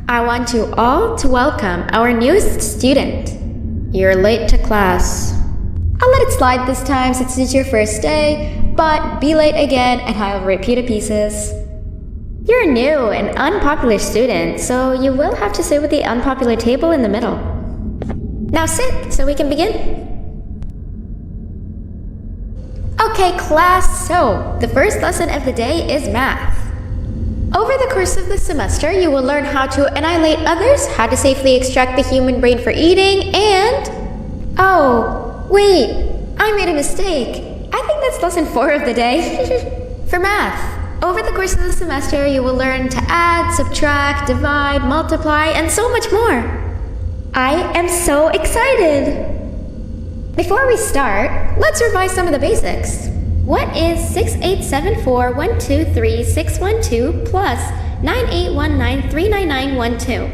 I want you all to welcome our newest student. You're late to class. I'll let it slide this time since it's your first day, but be late again and I'll rip you to pieces. You're a new and unpopular student, so you will have to sit with the unpopular table in the middle. Now sit so we can begin. Okay, class, so the first lesson of the day is math. Over the course of the semester, you will learn how to annihilate others, how to safely extract the human brain for eating, and... Oh, wait, I made a mistake. I think that's lesson 4 of the day. For math, over the course of the semester, you will learn to add, subtract, divide, multiply, and so much more. I am so excited! Before we start, let's revise some of the basics. What is 6874123612 plus 9819399912?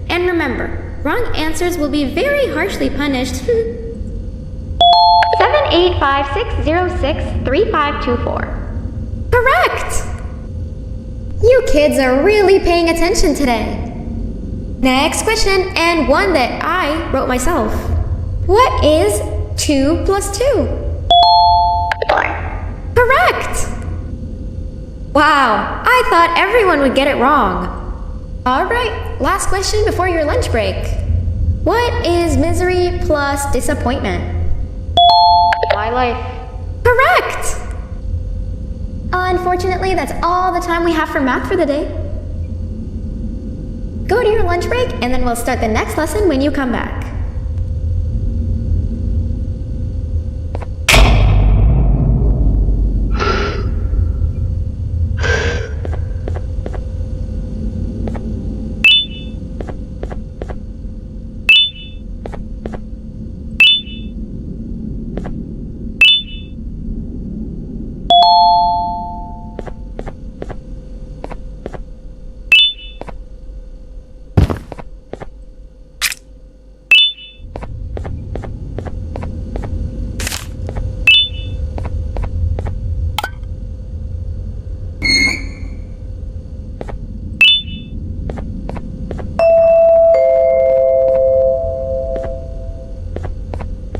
And remember, wrong answers will be very harshly punished. 7856063524. Correct! You kids are really paying attention today. Next question, and one that I wrote myself. What is 2 plus 2? 4. Correct! Wow, I thought everyone would get it wrong. Alright, last question before your lunch break. What is misery plus disappointment? My life. Correct! Unfortunately, that's all the time we have for math for the day. Go to your lunch break and then we'll start the next lesson when you come back.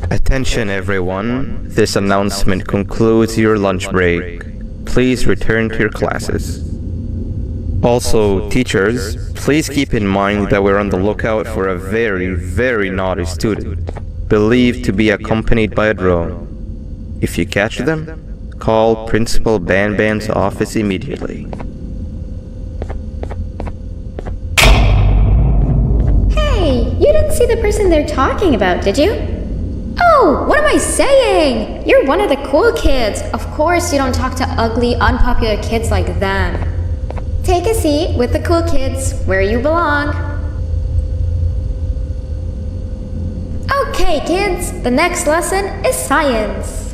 Attention everyone, this announcement concludes your lunch break. Please return to your classes. Also, teachers, please keep in mind that we're on the lookout for a very naughty student, believed to be accompanied by a drone. If you catch them, call Principal Banban's office immediately. Hey, you didn't see the person they're talking about, did you? Oh, what am I saying? You're one of the cool kids. Of course you don't talk to ugly, unpopular kids like them. Take a seat with the cool kids, where you belong. Okay, kids, the next lesson is science.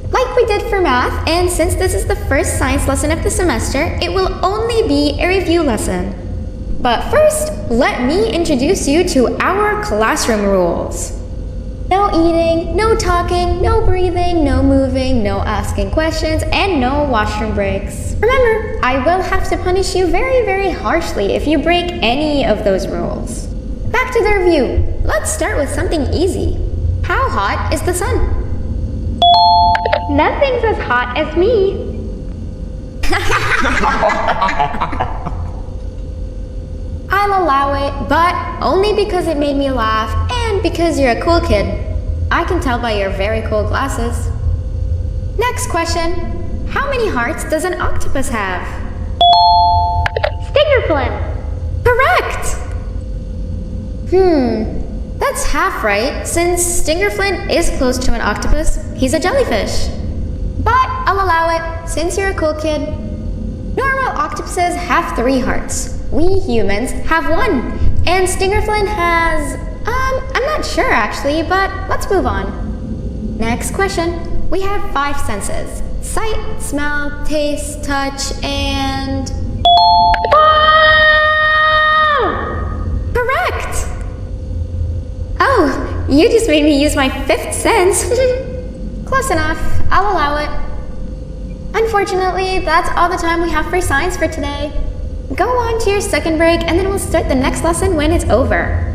Like we did for math, and since this is the first science lesson of the semester, it will only be a review lesson. But first, let me introduce you to our classroom rules. No eating, no talking, no breathing, no moving, no asking questions, and no washroom breaks. Remember, I will have to punish you very, very harshly if you break any of those rules. Back to the review. Let's start with something easy. How hot is the sun? Nothing's as hot as me. I'll allow it, but only because it made me laugh and because you're a cool kid. I can tell by your very cool glasses. Next question. How many hearts does an octopus have? Stingerflint. Correct! That's half right, since Stingerflint is close to an octopus. He's a jellyfish. But I'll allow it, since you're a cool kid. Normal octopuses have 3 hearts. We humans have 1. And Stingerflint has... I'm not sure actually, but let's move on. Next question. We have 5 senses. Sight, smell, taste, touch, and... Correct! Oh, you just made me use my 5th sense. Close enough. I'll allow it. Unfortunately, that's all the time we have for science for today. Go on to your second break, and then we'll start the next lesson when it's over.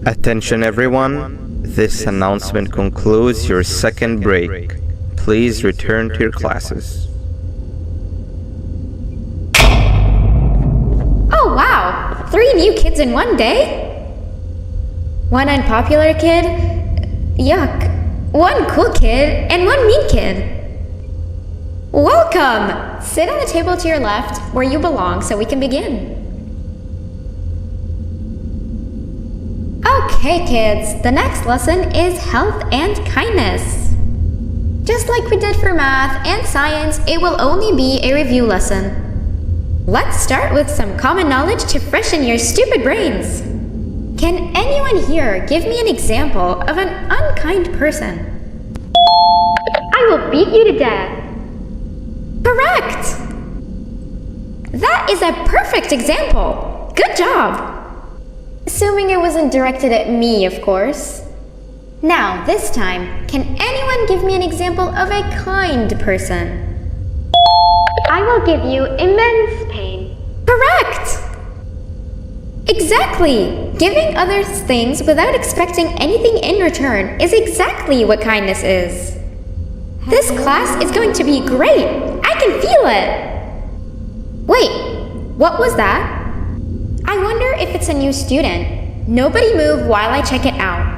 Attention everyone, this announcement concludes your second break. Please return to your classes. Oh wow! 3 new kids in one day? 1 unpopular kid? Yuck. 1 cool kid and 1 mean kid. Welcome! Sit on the table to your left, where you belong, so we can begin. Okay, kids, the next lesson is health and kindness. Just like we did for math and science, it will only be a review lesson. Let's start with some common knowledge to freshen your stupid brains. Can anyone here give me an example of an unkind person? I will beat you to death. Correct! That is a perfect example. Good job! Assuming it wasn't directed at me, of course. Now, this time, can anyone give me an example of a kind person? I will give you immense pain. Correct! Exactly! Giving others things without expecting anything in return is exactly what kindness is. This class is going to be great! I can feel it! Wait, what was that? I wonder if it's a new student. Nobody move while I check it out.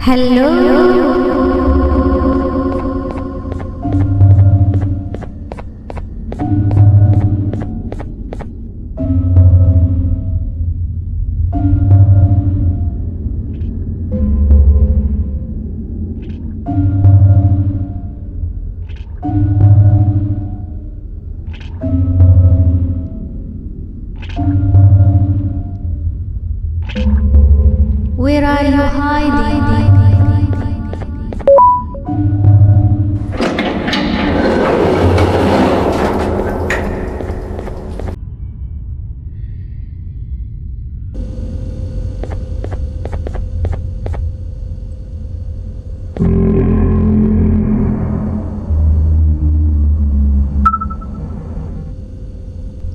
Hello? Where are you hiding?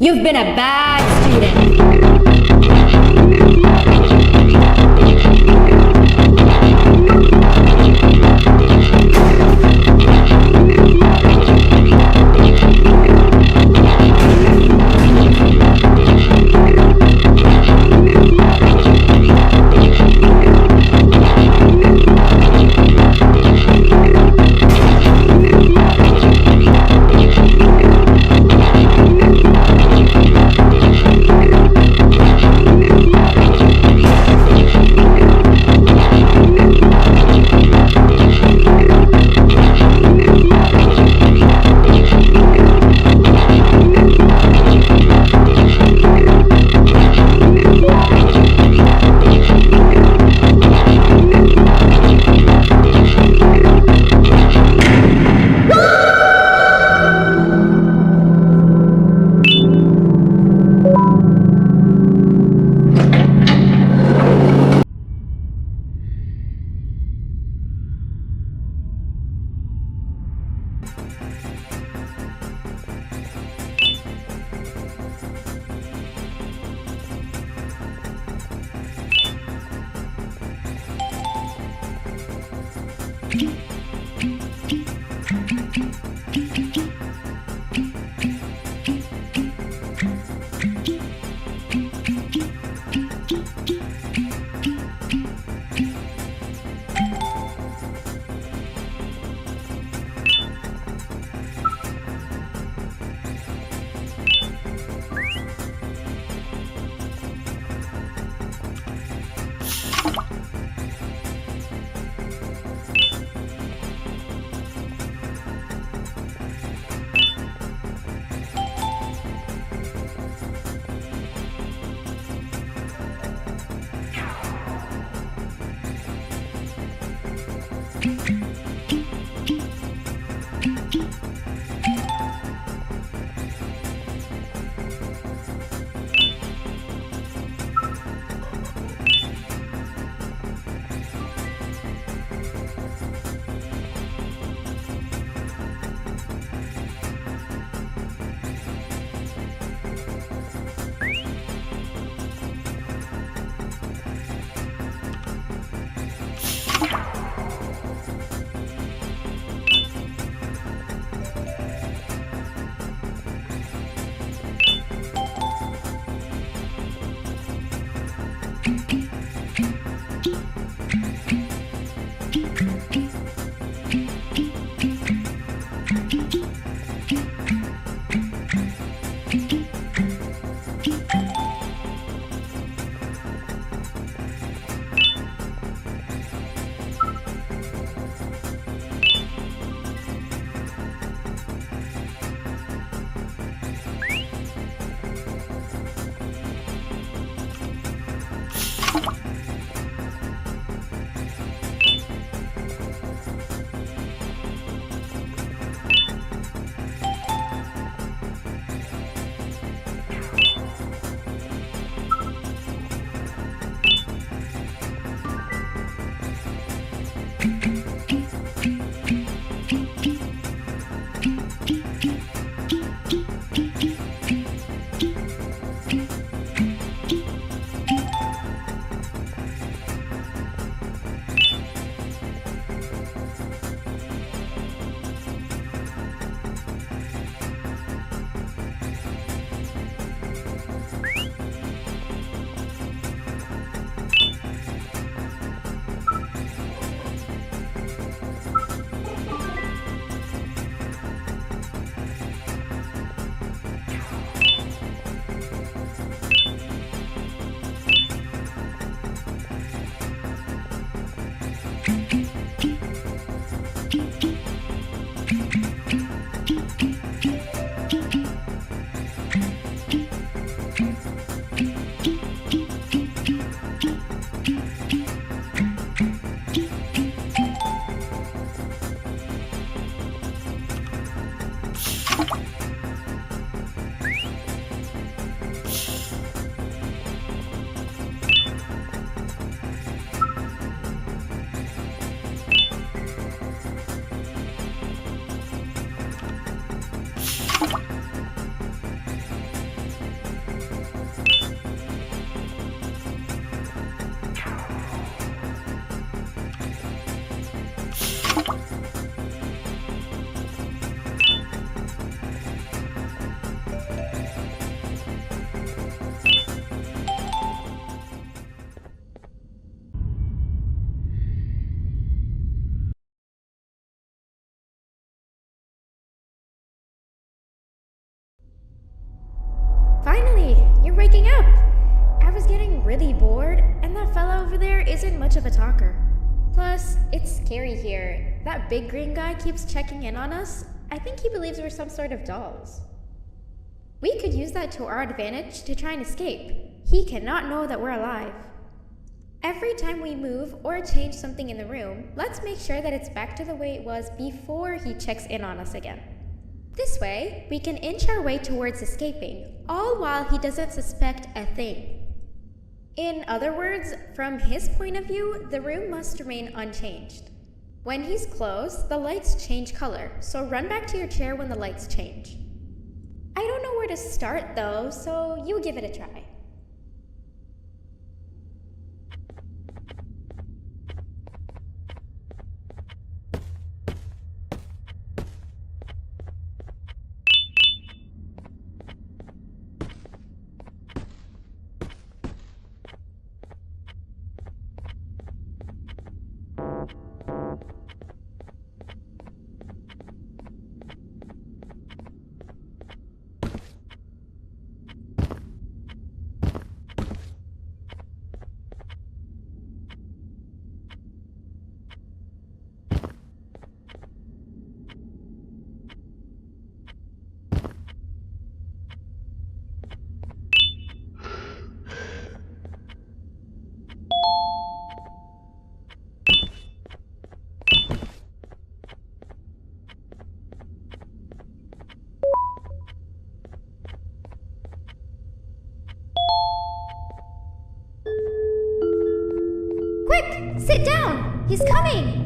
You've been a bad student. isn't much of a talker. Plus, it's scary here. That big green guy keeps checking in on us. I think he believes we're some sort of dolls. We could use that to our advantage to try and escape. He cannot know that we're alive. Every time we move or change something in the room, let's make sure that it's back to the way it was before he checks in on us again. This way, we can inch our way towards escaping, all while he doesn't suspect a thing. In other words, from his point of view, the room must remain unchanged. When he's close, the lights change color, so run back to your chair when the lights change. I don't know where to start though, so you give it a try. Quick! Sit down! He's coming!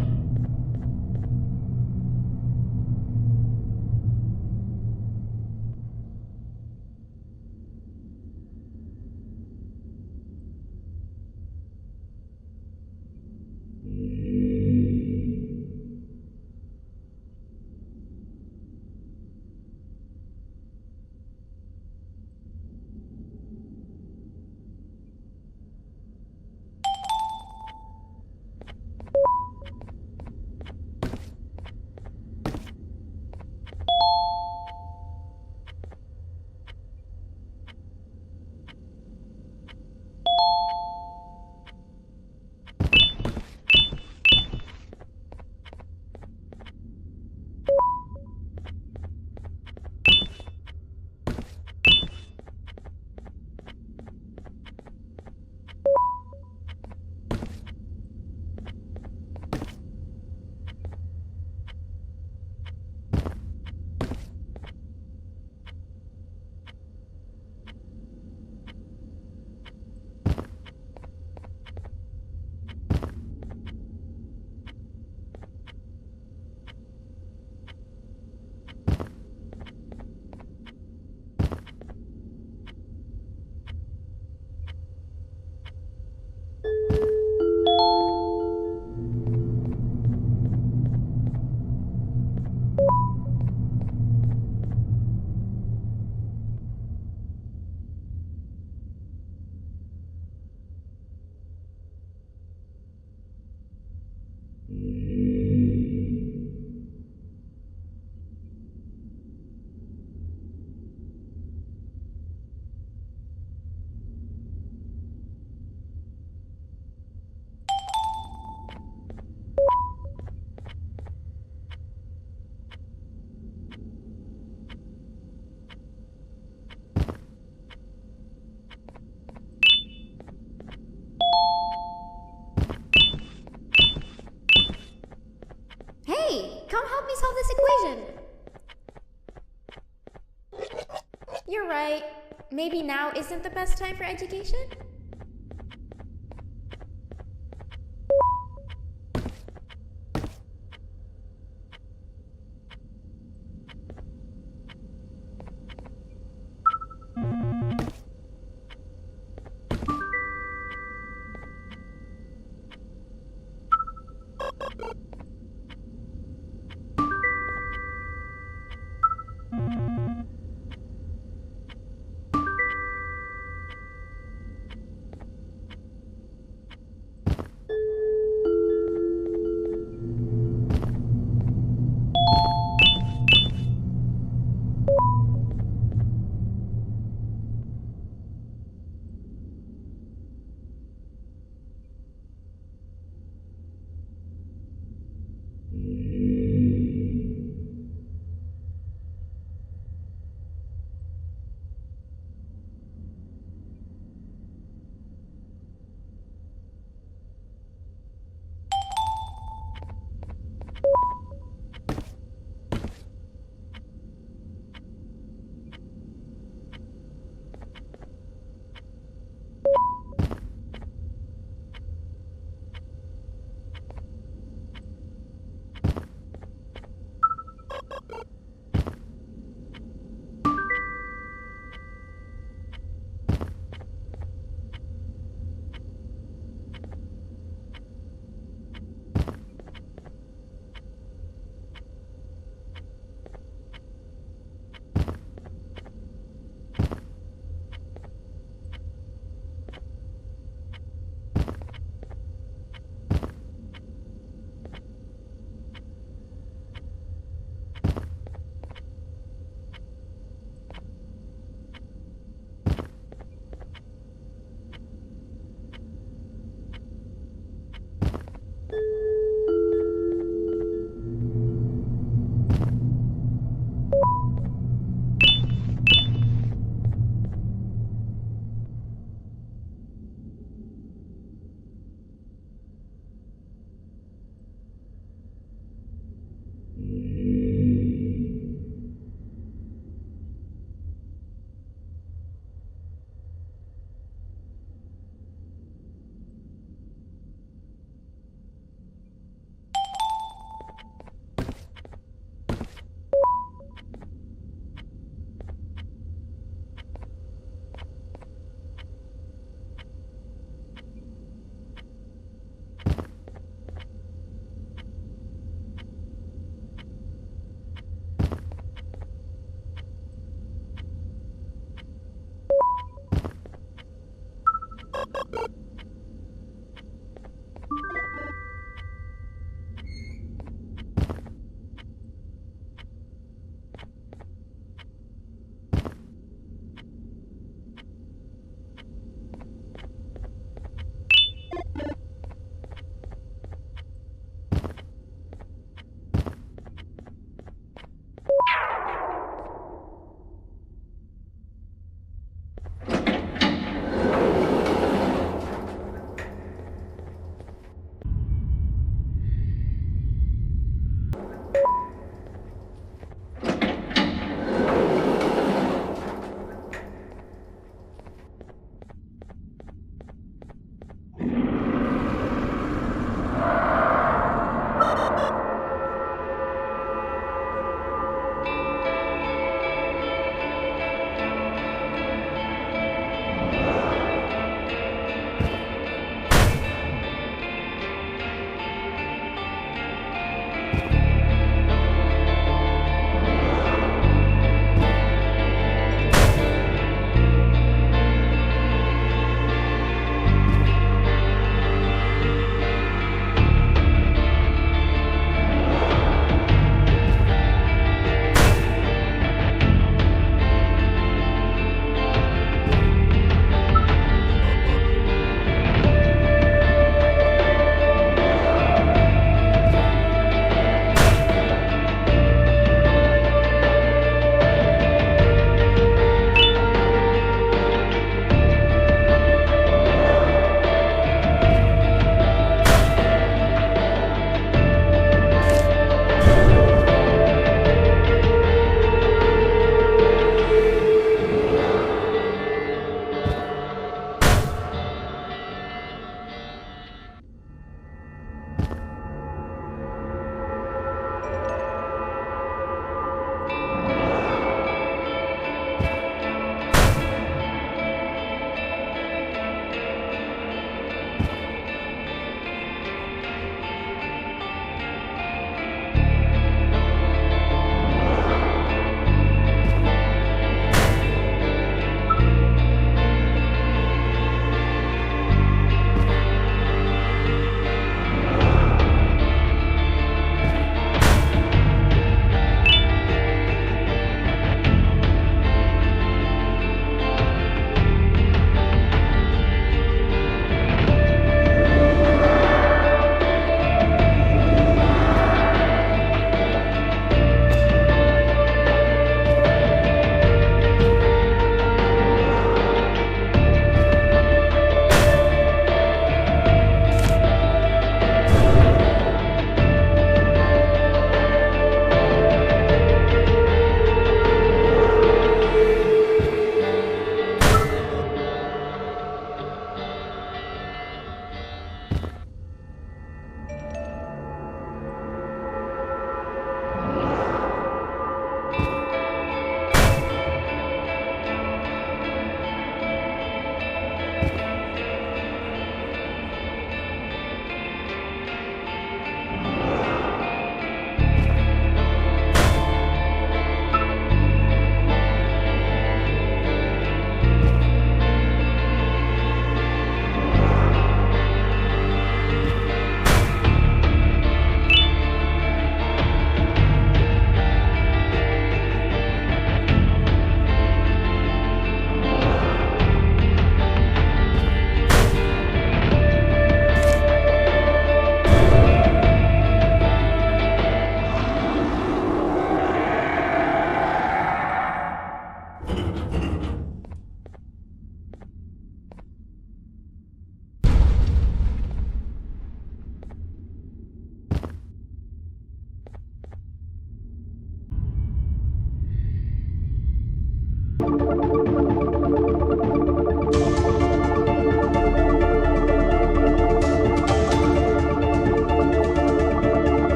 Hey, come help me solve this equation! You're right. Maybe now isn't the best time for education?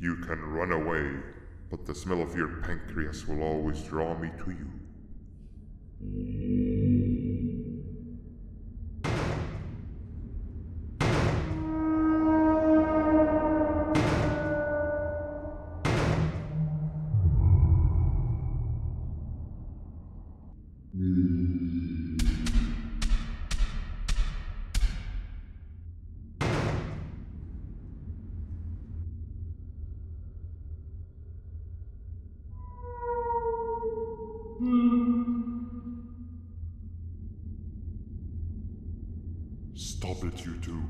You can run away, but the smell of your pancreas will always draw me to you. Stop it, you two.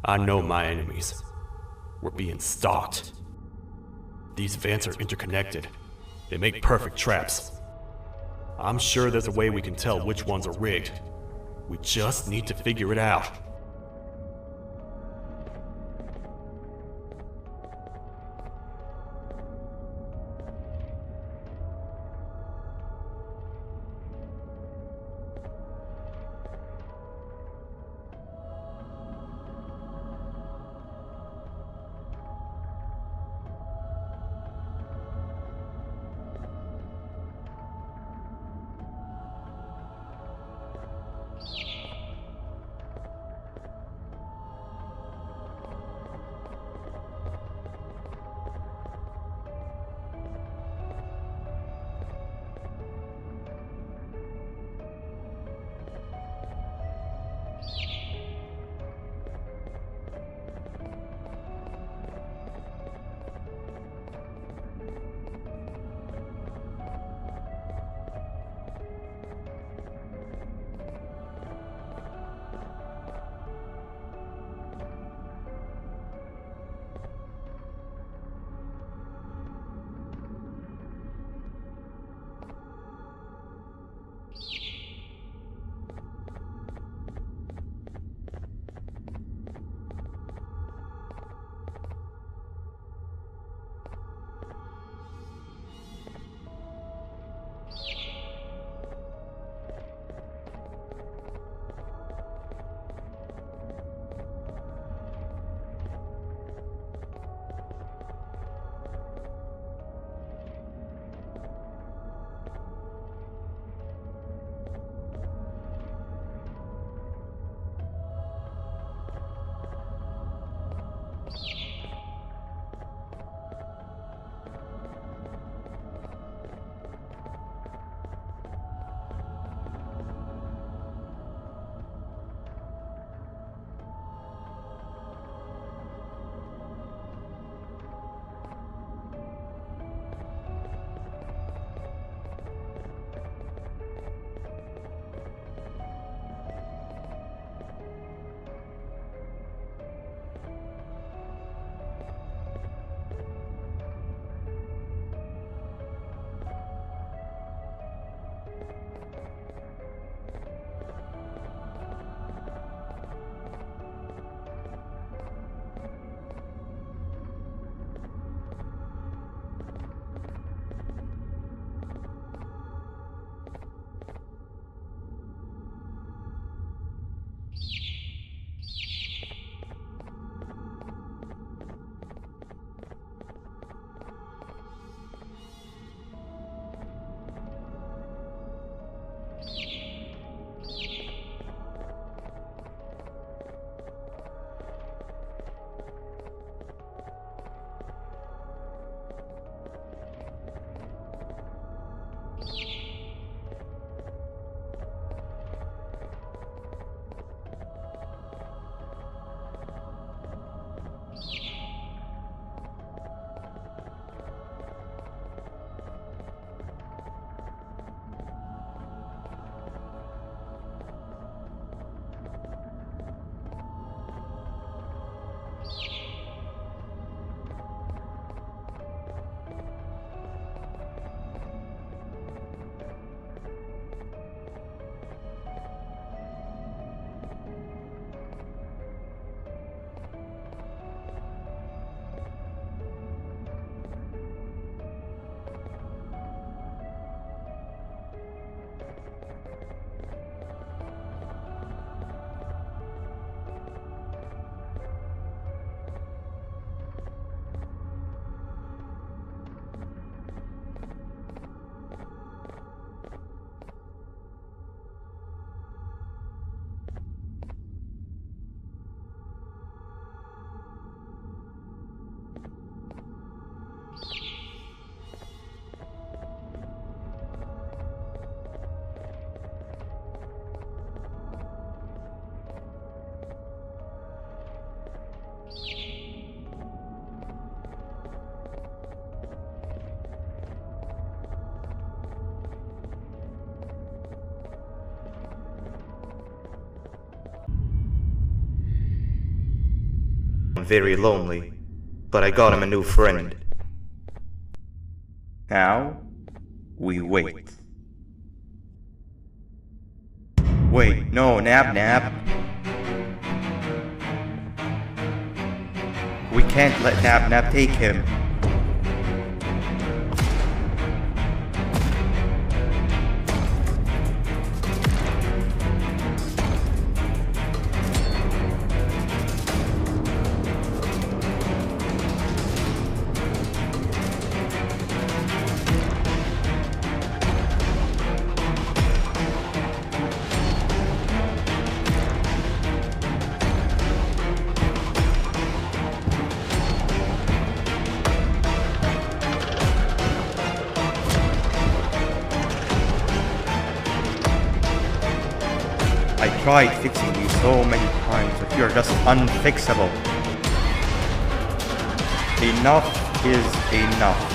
I know my enemies. We're being stalked. These vents are interconnected. They make perfect traps. I'm sure there's a way we can tell which ones are rigged. We just need to figure it out. very lonely, but I got him a new friend. Now, we wait. Wait, no, Nab. We can't let Nab take him. I tried fixing you so many times, but you're just unfixable. Enough is enough.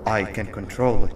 I can control it.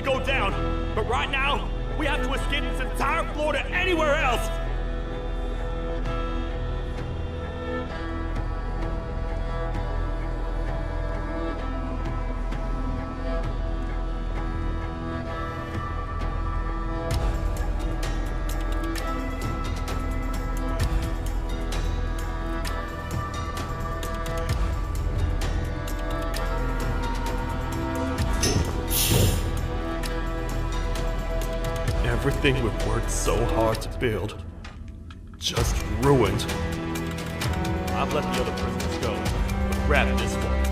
Go down, but right now, we have to escape this entire floor to anywhere else! Everything we've worked so hard to build, just ruined. I've let the other prisoners go, but grab this one.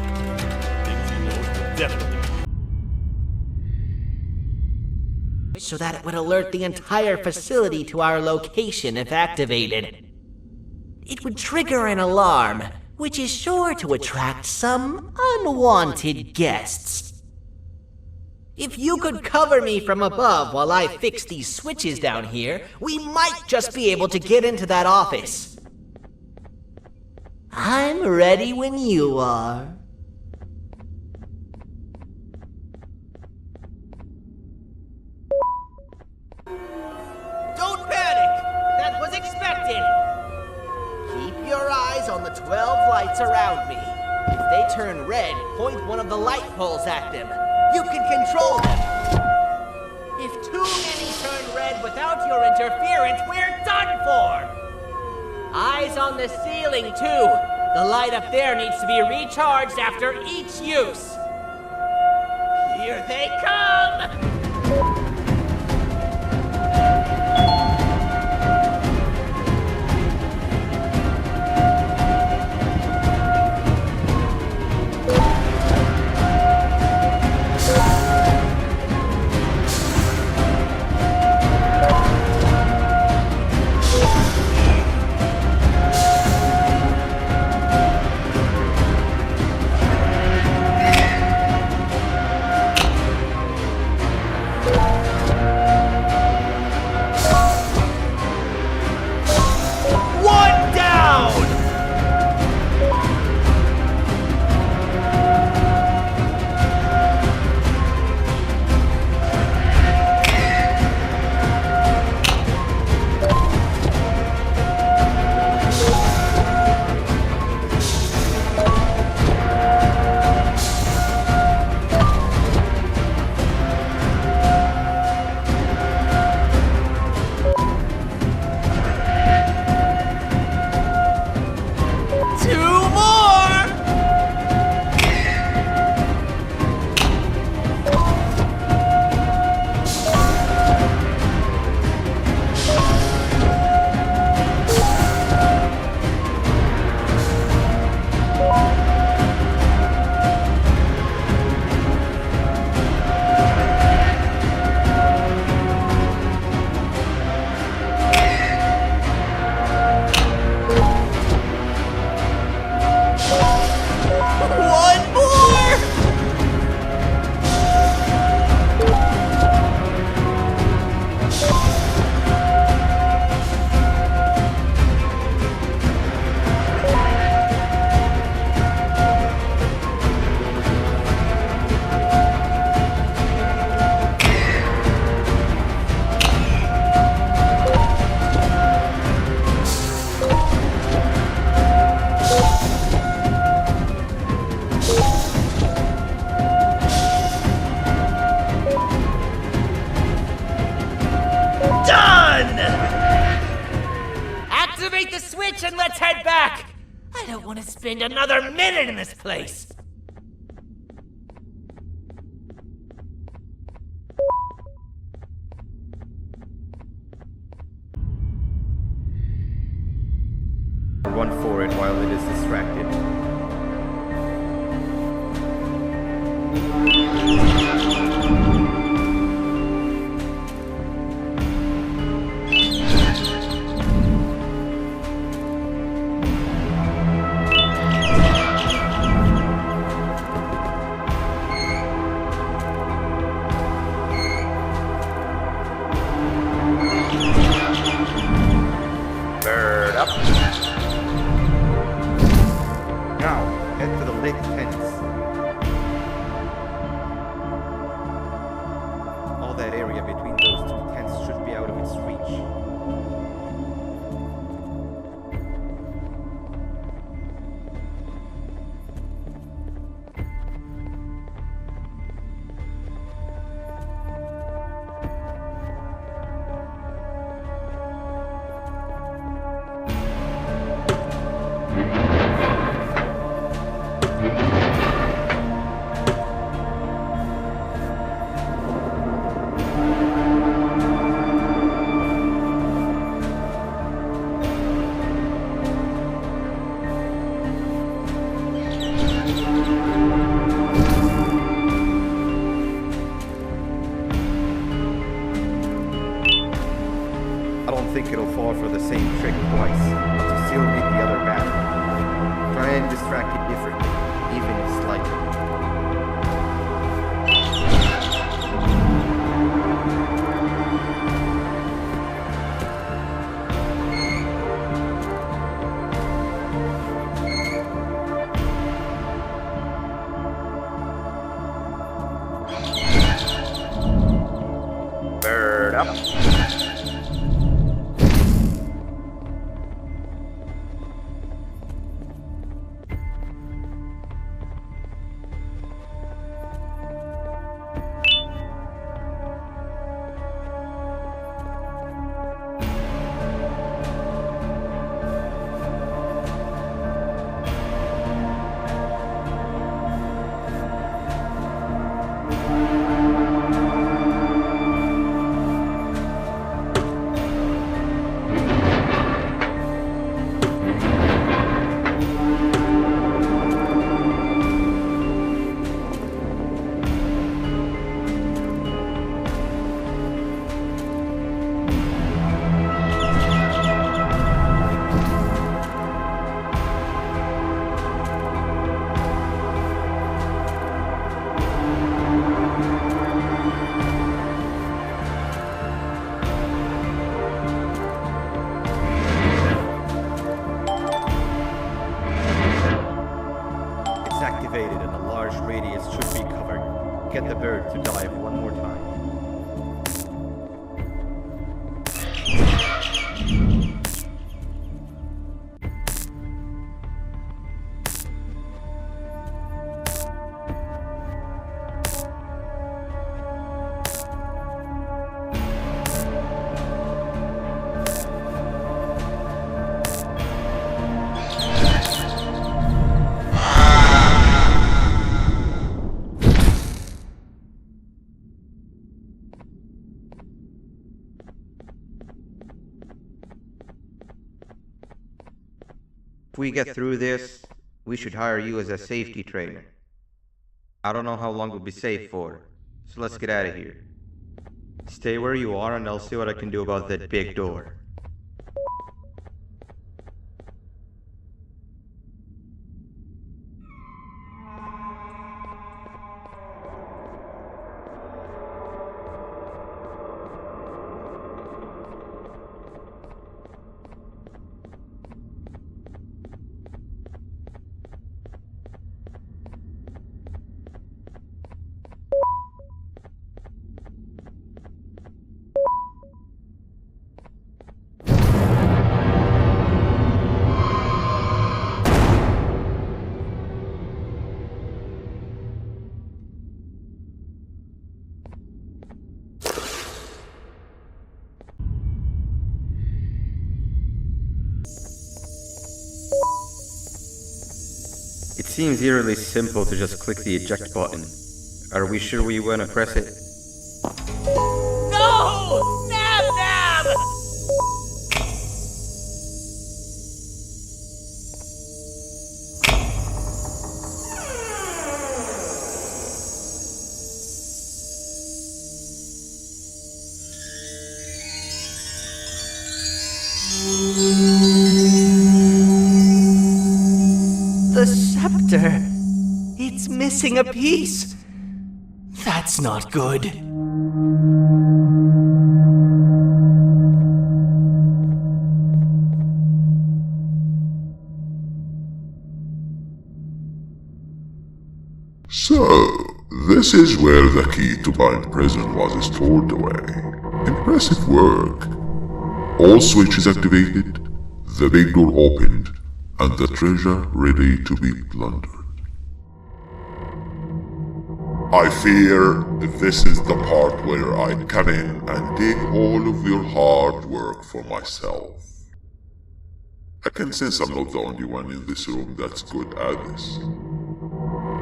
Things he knows will definitely. So that it would alert the entire facility to our location if activated. It would trigger an alarm, which is sure to attract some unwanted guests. If you could cover me from above while I fix these switches down here, we might just be able to get into that office. I'm ready when you are. Don't panic! That was expected! on the 12 lights around me. If they turn red, point one of the light poles at them. You can control them. If too many turn red without your interference, we're done for! Eyes on the ceiling, too. The light up there needs to be recharged after each use. Here they come! And let's head back! I don't want to spend another minute in this place! Run for it while it is distracted. Bird up. Now, head to the lit tents. All that area between those two tents should be out of its reach. I don't think it'll fall for the same trick twice, but you still read the other pattern. Try and distract it differently, even if slightly. Bird up. large radius should be covered. Get the bird to dive one more time. If we get through this, we should hire you as a safety trainer. I don't know how long we'll be safe for, so let's get out of here. Stay where you are and I'll see what I can do about that big door. It seems eerily simple to just click the eject button. Are we sure we want to press it? No! Nab Nab! The scepter. It's missing a piece. That's not good. So, this is where the key to Bind Prison was stored away. Impressive work. All switches activated, the big door opened, and the treasure ready to be plundered. I fear this is the part where I come in and take all of your hard work for myself. I can sense I'm not the only one in this room that's good at this.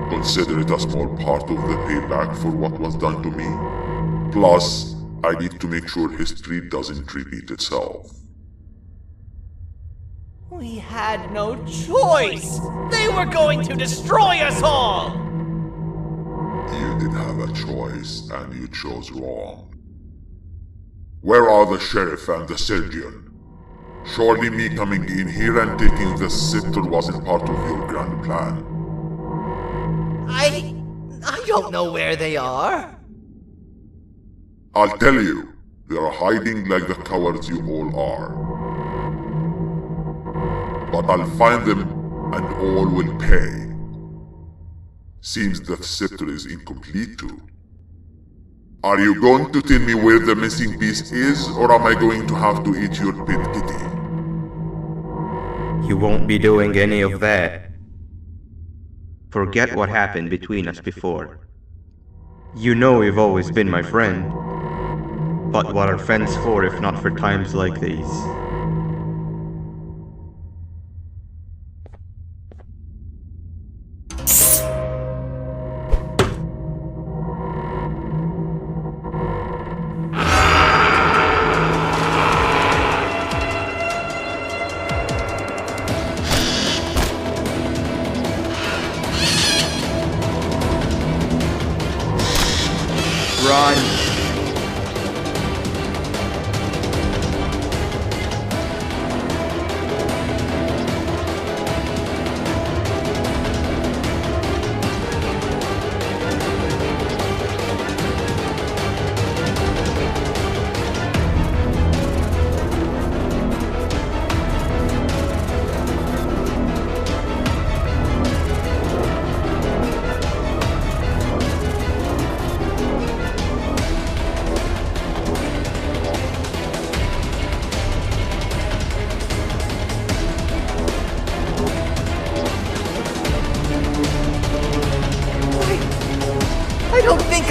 Consider it a small part of the payback for what was done to me. Plus, I need to make sure history doesn't repeat itself. We had no choice! They were going to destroy us all! You did have a choice, and you chose wrong. Where are the sheriff and the surgeon? Surely me coming in here and taking the scepter wasn't part of your grand plan. I don't know where they are. I'll tell you, they are hiding like the cowards you all are. But I'll find them, and all will pay. Seems the scepter is incomplete too. Are you going to tell me where the missing piece is, or am I going to have to eat your pet kitty? You won't be doing any of that. Forget what happened between us before. You know you've always been my friend. But what are friends for if not for times like these? Run!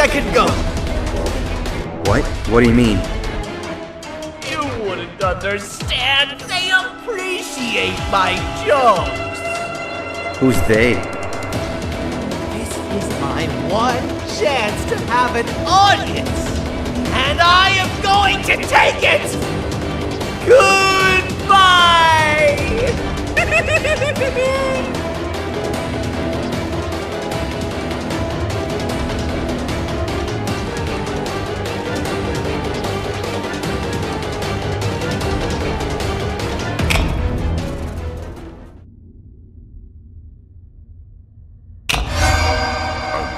I could go. What? What do you mean? You wouldn't understand. They appreciate my jokes. Who's they? This is my one chance to have an audience. And I am going to take it. Goodbye.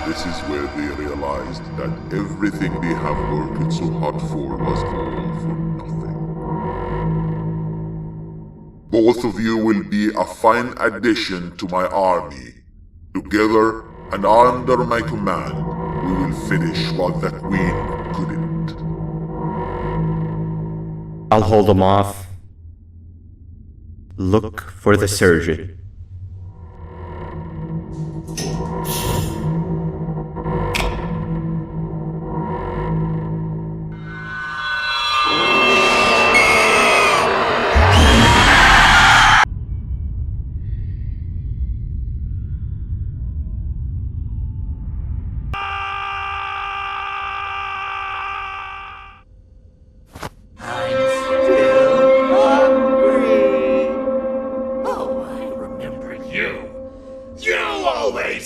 This is where they realized that everything they have worked so hard for was all for nothing. Both of you will be a fine addition to my army. Together and under my command, we will finish what the Queen couldn't. I'll hold them off. Look for the surgeon.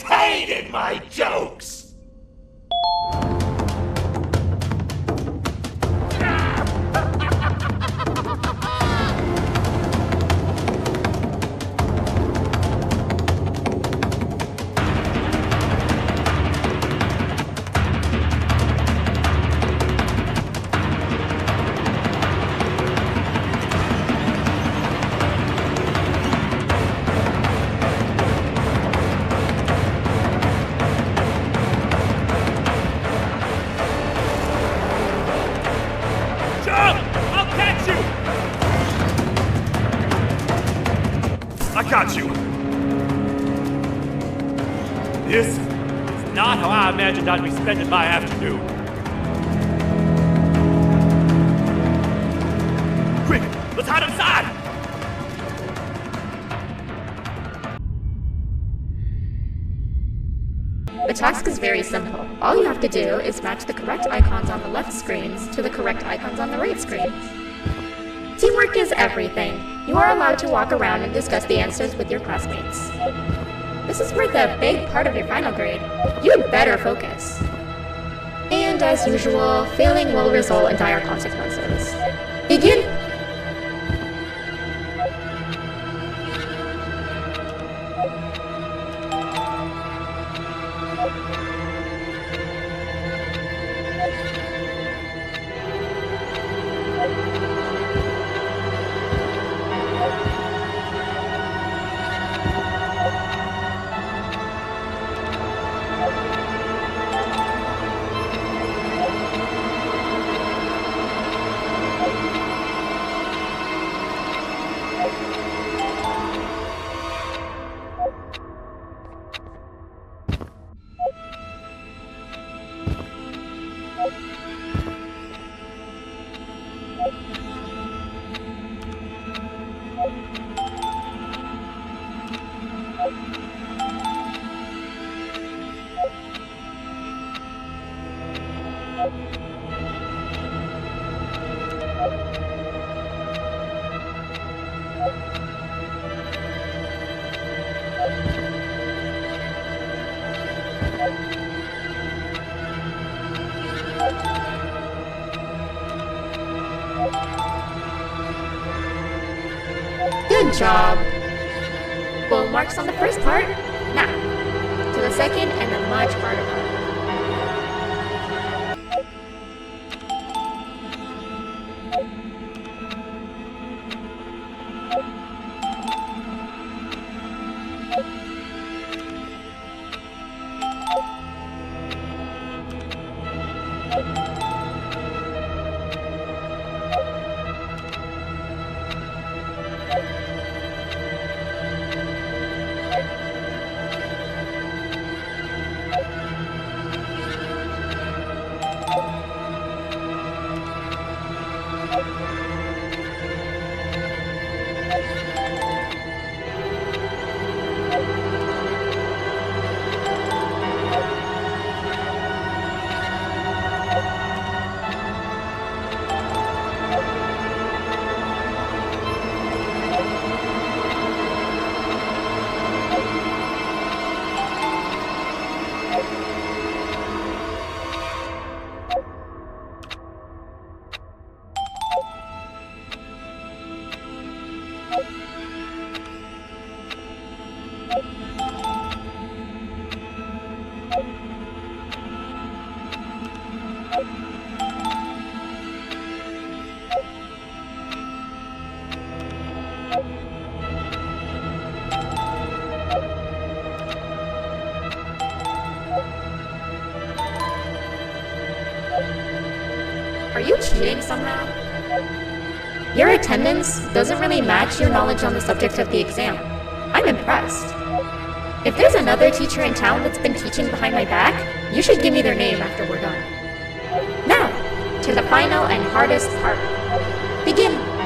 Hated my jokes! I got you! This is not how I imagined I'd be spending my afternoon. Quick, let's hide inside! The task is very simple. All you have to do is match the correct icons on the left screens to the correct icons on the right screens. Teamwork is everything. You are allowed to walk around and discuss the answers with your classmates. This is worth a big part of your final grade. You had better focus. And as usual, failing will result in dire consequences. Begin! Good job! Full marks on the first part. Now, to the second and the much harder part. you cheating somehow? Your attendance doesn't really match your knowledge on the subject of the exam. I'm impressed. If there's another teacher in town that's been teaching behind my back, you should give me their name after we're done. Now, to the final and hardest part. Begin!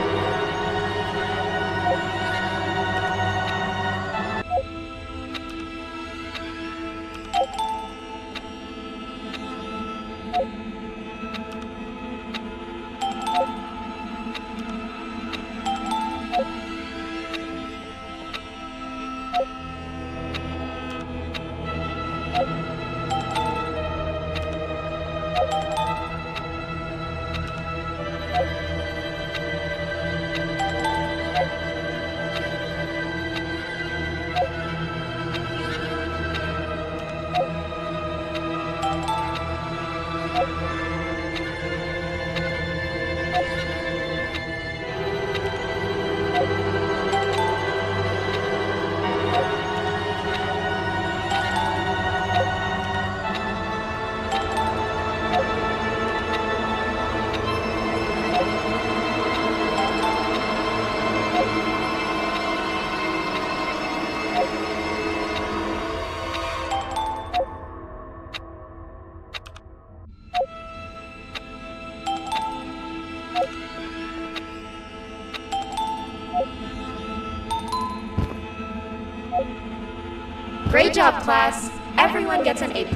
Great job, class. Everyone gets an A+.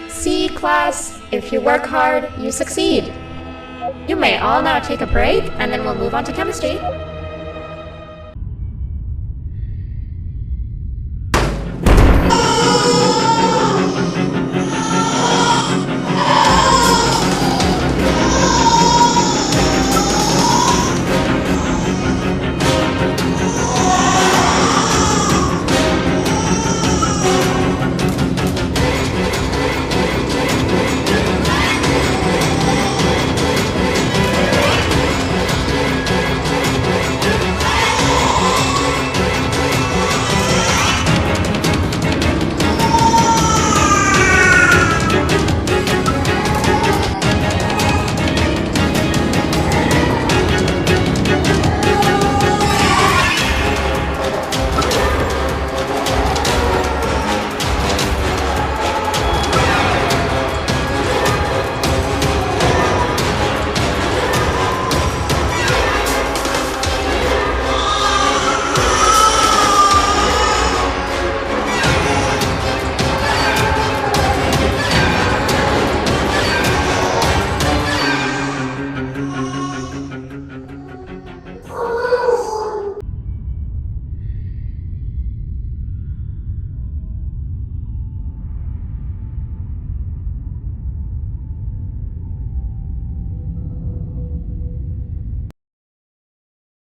See, class, if you work hard, you succeed. You may all now take a break, and then we'll move on to chemistry.